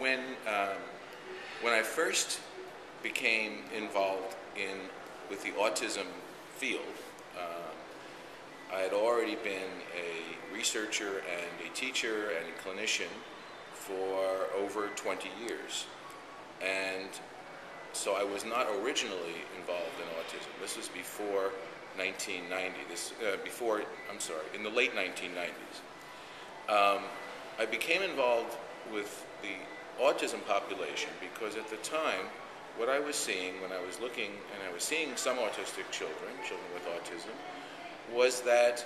when when I first became involved with the autism field, I had already been a researcher and a teacher and a clinician for over 20 years. And so I was not originally involved in autism. This was before 1990, in the late 1990s. I became involved with the autism population because at the time, what I was seeing when I was looking, and I was seeing some autistic children with autism, was that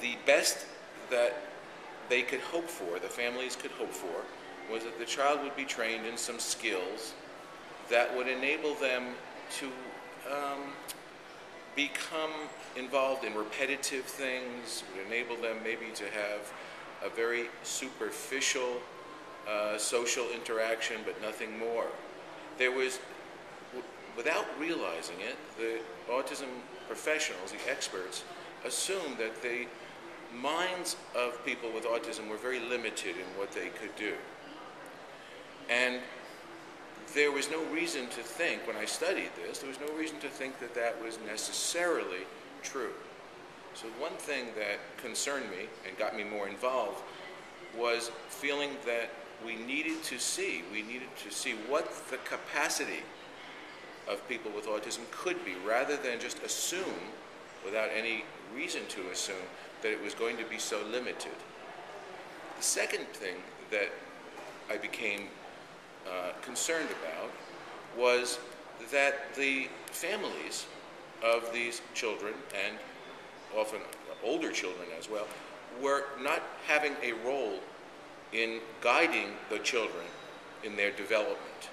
the best that they could hope for, the families could hope for, was that the child would be trained in some skills that would enable them to become involved in repetitive things, would enable them maybe to have a very superficial social interaction, but nothing more. There was, without realizing it, the autism professionals, the experts, assumed that the minds of people with autism were very limited in what they could do. And there was no reason to think, when I studied this, there was no reason to think that that was necessarily true. So one thing that concerned me and got me more involved was feeling that we needed to see what the capacity of people with autism could be, rather than just assume, without any reason to assume, that it was going to be so limited. The second thing that I became concerned about was that the families of these children, and often older children as well, were not having a role in guiding the children in their development.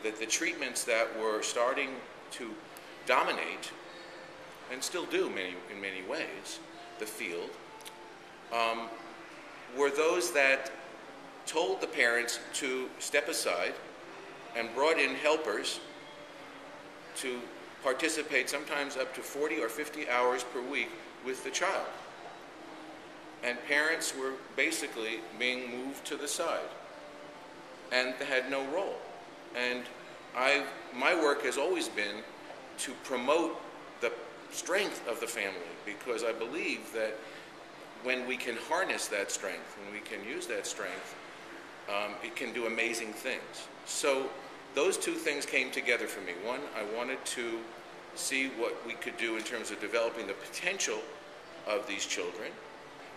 That the treatments that were starting to dominate, and still do in many ways, the field, were those that told the parents to step aside and brought in helpers to participate sometimes up to 40 or 50 hours per week with the child. And parents were basically being moved to the side and had no role. And my work has always been to promote the strength of the family, because I believe that when we can harness that strength, when we can use that strength, it can do amazing things. So those two things came together for me. One, I wanted to see what we could do in terms of developing the potential of these children.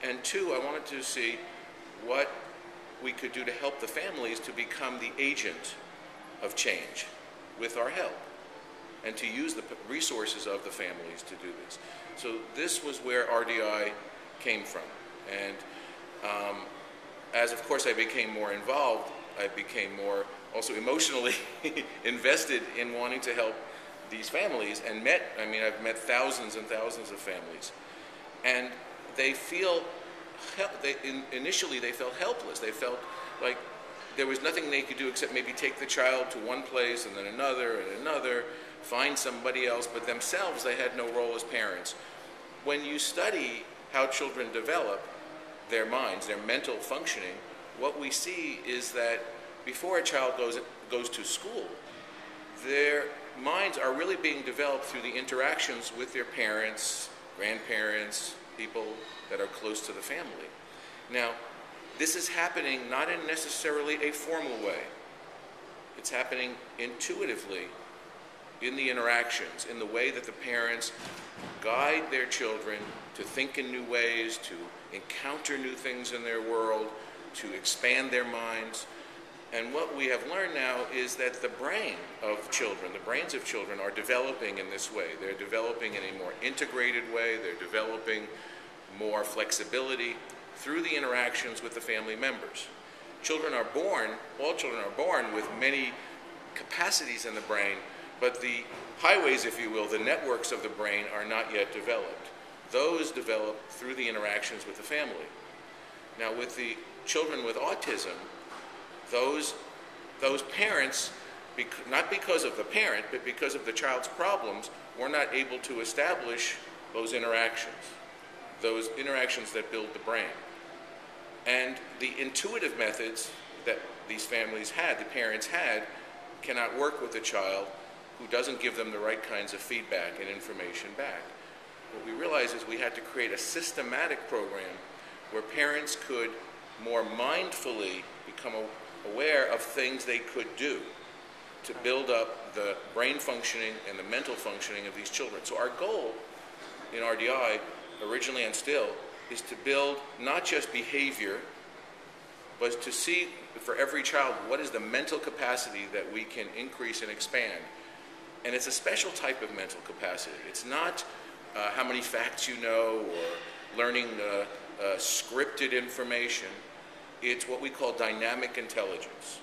And two, I wanted to see what we could do to help the families to become the agent of change with our help, and to use the resources of the families to do this. So this was where RDI came from. And as of course I became more involved, I became more also emotionally invested in wanting to help these families, and I've met thousands and thousands of families. And they feel, initially they felt helpless. They felt like there was nothing they could do except maybe take the child to one place and then another and another, find somebody else, but themselves they had no role as parents. When you study how children develop their minds, their mental functioning, what we see is that before a child goes to school, their minds are really being developed through the interactions with their parents, grandparents, people that are close to the family. Now, this is happening not in necessarily a formal way. It's happening intuitively in the interactions, in the way that the parents guide their children to think in new ways, to encounter new things in their world, to expand their minds. And what we have learned now is that the brains of children are developing in this way. They're developing in a more integrated way. They're developing more flexibility through the interactions with the family members. All children are born with many capacities in the brain, but the highways, if you will, the networks of the brain are not yet developed. Those develop through the interactions with the family. Now, with the children with autism, those parents, not because of the parent, but because of the child's problems, were not able to establish those interactions that build the brain. And the intuitive methods that these families had, the parents had, cannot work with a child who doesn't give them the right kinds of feedback and information back. What we realized is we had to create a systematic program where parents could more mindfully become aware of things they could do to build up the brain functioning and the mental functioning of these children. So our goal in RDI, originally and still, is to build not just behavior, but to see for every child what is the mental capacity that we can increase and expand. And it's a special type of mental capacity. It's not how many facts you know or learning scripted information. It's what we call dynamic intelligence.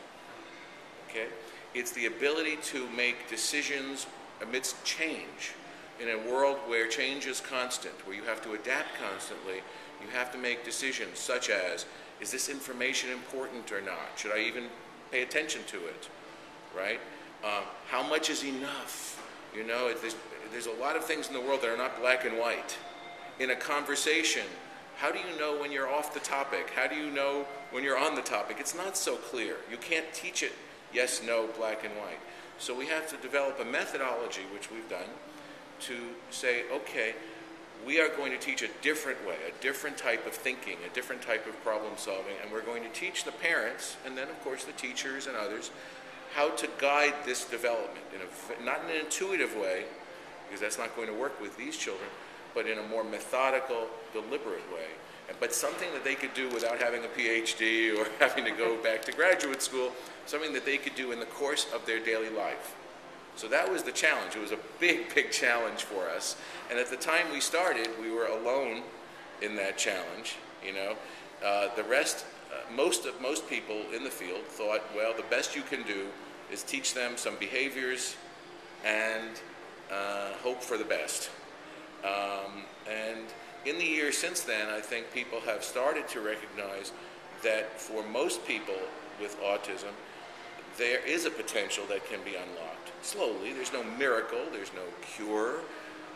Okay? It's the ability to make decisions amidst change. In a world where change is constant, where you have to adapt constantly, you have to make decisions such as, is this information important or not? Should I even pay attention to it? Right? How much is enough? You know, there's a lot of things in the world that are not black and white. In a conversation, how do you know when you're off the topic? How do you know when you're on the topic? It's not so clear. You can't teach it yes, no, black and white. So we have to develop a methodology, which we've done, to say, okay, we are going to teach a different way, a different type of thinking, a different type of problem solving, and we're going to teach the parents, and then of course the teachers and others, how to guide this development, not in an intuitive way, because that's not going to work with these children, but in a more methodical, deliberate way. But something that they could do without having a PhD or having to go back to graduate school, something that they could do in the course of their daily life. So that was the challenge. It was a big, big challenge for us. And at the time we started, we were alone in that challenge. You know, the rest, most people in the field thought, well, the best you can do is teach them some behaviors and hope for the best. And in the years since then, I think people have started to recognize that for most people with autism, there is a potential that can be unlocked. Slowly, there's no miracle, there's no cure,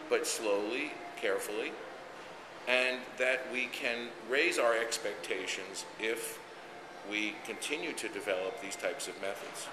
but slowly, carefully, and that we can raise our expectations if we continue to develop these types of methods.